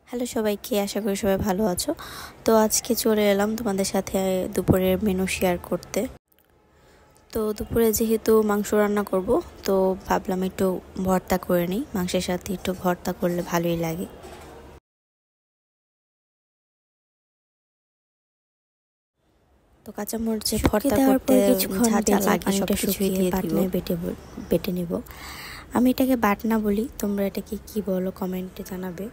Hello সবাইকে, আশা করি সবাই ভালো আছো। তো আজকে চলে এলাম তোমাদের সাথে দুপুরের মেনু শেয়ার করতে। তো দুপুরে যেহেতু মাংস রান্না করব, তো ভাবলাম একটু ভর্তা করে নিই। মাংসের সাথে একটু ভর্তা করলে ভালোই লাগে। তো কাঁচামরিচে ভর্তা করতে কিছুক্ষণ যা লাগে সবকিছুই দিয়ে বাটনায় বেটে নেব। আমি এটাকে বাটনা বলি, তোমরা এটাকে কি বলো কমেন্টে জানাবে।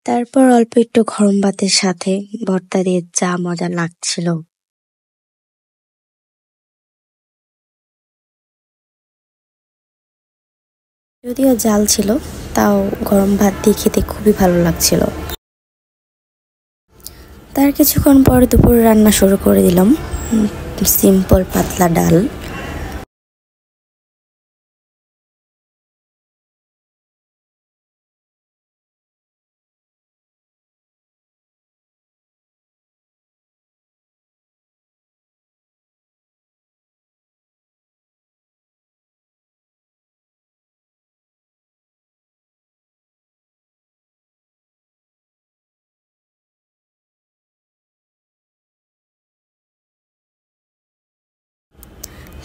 তারপর অল্প একটু গরম ভাতের সাথে ভর্তা দিয়ে যা মজা লাগছিল। যদিও জাল ছিল, তাও গরম ভাত দিয়ে খেতে খুবই ভালো লাগছিল। তার কিছুক্ষণ পর দুপুরে রান্না শুরু করে দিলাম। সিম্পল পাতলা ডাল।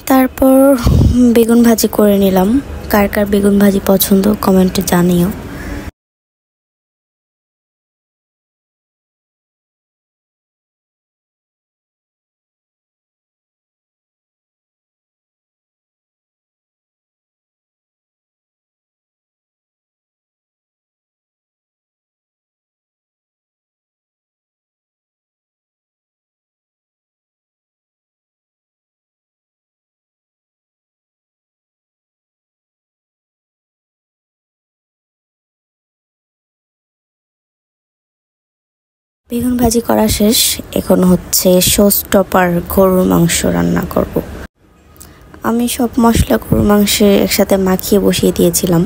তারপর বেগুন ভাজি করে নিলাম। কার কার বেগুন ভাজি পছন্দ কমেন্টে জানিও। বেগুন ভাজি করা শেষ, এখন হচ্ছে শো স্টপার গরুর মাংস রান্না করব। আমি সব মশলা গরুর মাংসে একসাথে মাখিয়ে বসিয়ে দিয়েছিলাম।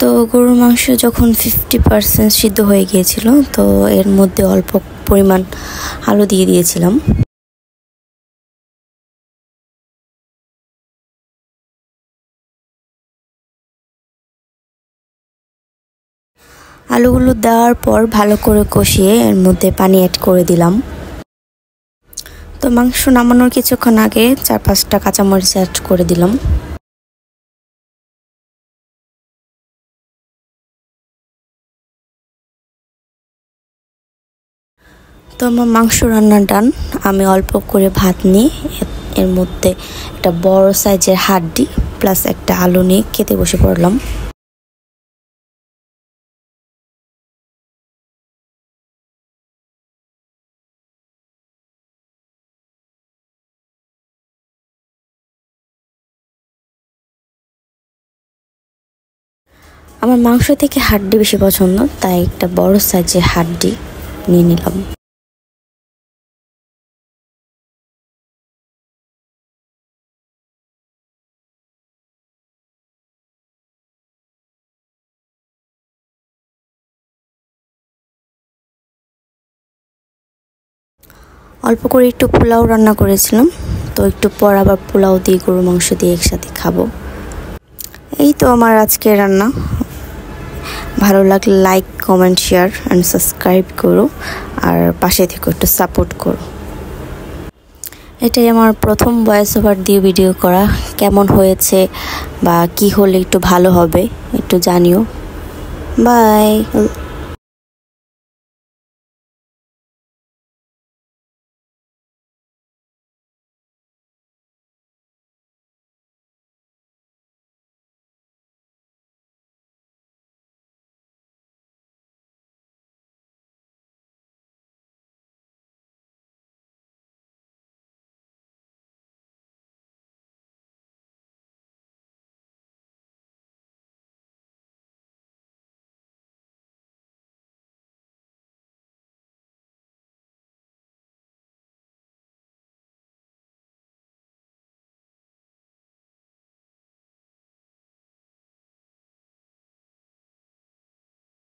তো গরুর মাংস যখন 50% সিদ্ধ হয়ে গিয়েছিল, তো এর মধ্যে অল্প পরিমাণ আলু দিয়ে দিয়েছিলাম। আলুগুলো দেওয়ার পর ভালো করে কষিয়ে এর মধ্যে পানি অ্যাড করে দিলাম। তো মাংস নামানোর কিছুক্ষণ আগে 4-5টা কাঁচামরিচ অ্যাড করে দিলাম। তো আমার মাংস রান্না ডান। আমি অল্প করে ভাত নিয়ে এর মধ্যে একটা বড় সাইজের হাড্ডি প্লাস একটা আলু নিয়ে খেতে বসে পড়লাম। আমার মাংস থেকে হাড্ডি বেশি পছন্দ, তাই একটা বড় সাইজের হাড্ডি নিয়ে নিলাম। অল্প করে একটু পোলাও রান্না করেছিলাম, তো একটু পর আবার পোলাও দিয়ে গরুর মাংস দিয়ে একসাথে খাবো। এই তো আমার আজকে রান্না। ভালো লাগলে like, comment, share and subscribe করো, আর পাশে থেকে একটু সাপোর্ট করো। এটাই আমার প্রথম ভয়েস ওভার দিয়ে ভিডিও করা। কেমন হয়েছে বা কি হলে একটু ভালো হবে একটু জানিও। বাই।